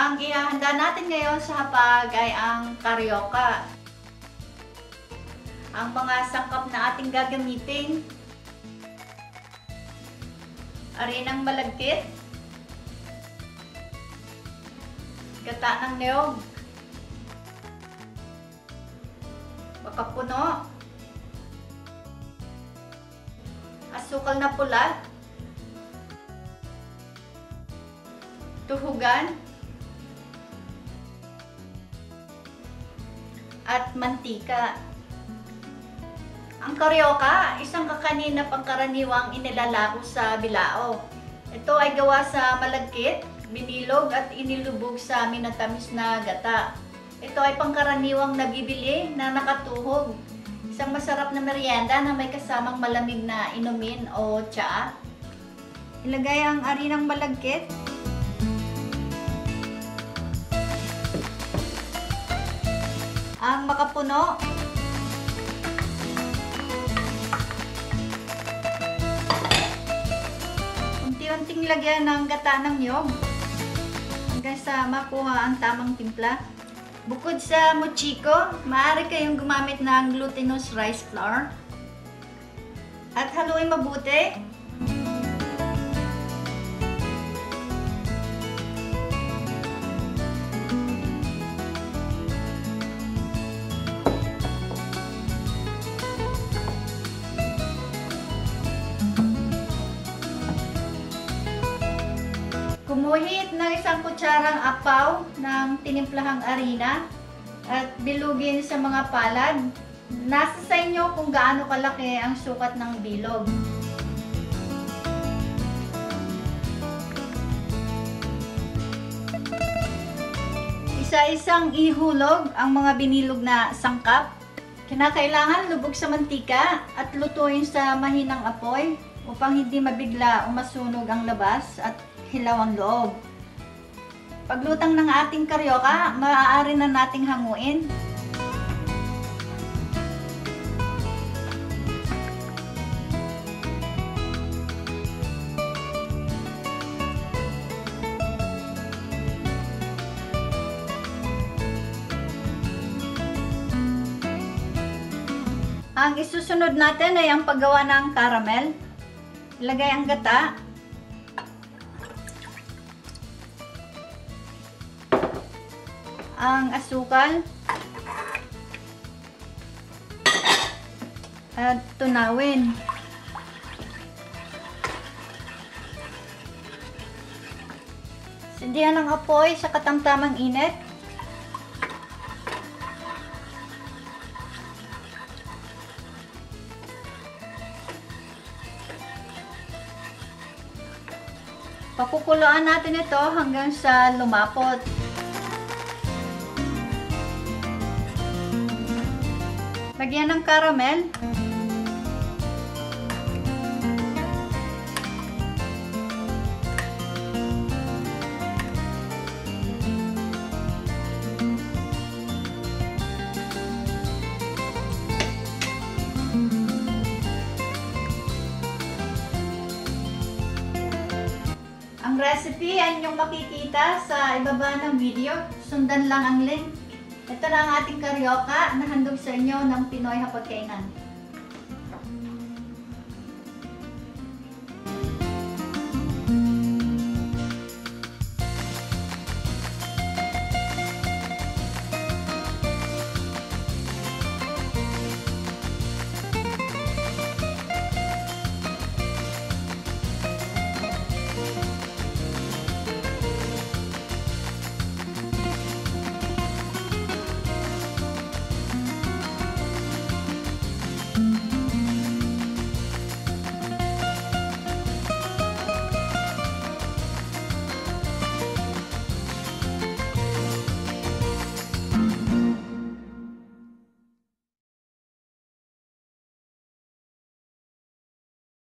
Ang ihahanda natin ngayon sa hapag ay ang karyoka. Ang mga sangkap na ating gagamitin: arinang malagkit, gata ng niyog, baka puno, asukal na pula, tuhugan, at mantika. Ang karyoka, isang kakanin na pangkaraniwang inilalako sa bilao. Ito ay gawa sa malagkit, binilog at inilubog sa minatamis na gata. Ito ay pangkaraniwang nabibili na nakatuhog. Isang masarap na merienda na may kasamang malamig na inumin o tsaa. Ilagay ang arinang malagkit. Ang makapuno. Unti-unting lagyan ng gata ng niyog hanggang sa makuha ang tamang timpla. Bukod sa mochiko, maaari kayong gumamit ng glutinous rice flour. At haluin mabuti. Kumuhit ng isang kutsarang apaw ng tinimplahang arina at bilugin sa mga palad. Nasa sa inyo kung gaano kalaki ang sukat ng bilog. Isa-isang ihulog ang mga binilog na sangkap. Kinakailangan lubog sa mantika at lutuin sa mahinang apoy upang hindi mabigla umasunog ang labas at hilaw ang loob. Paglutang ng ating karyoka, maaari na nating hanguin. Ang isusunod natin ay ang paggawa ng caramel. Ilagay ang gata, ang asukal, at tunawin. Sindihan ang apoy sa katamtamang init. Pakukuluan natin ito hanggang sa lumapot. Lagyan ng caramel. Ang recipe ay inyong makikita sa ibaba ng video. Sundan lang ang link. Ito na ang ating karyoka na handog sa inyo ng Pinoy Hapagkainan.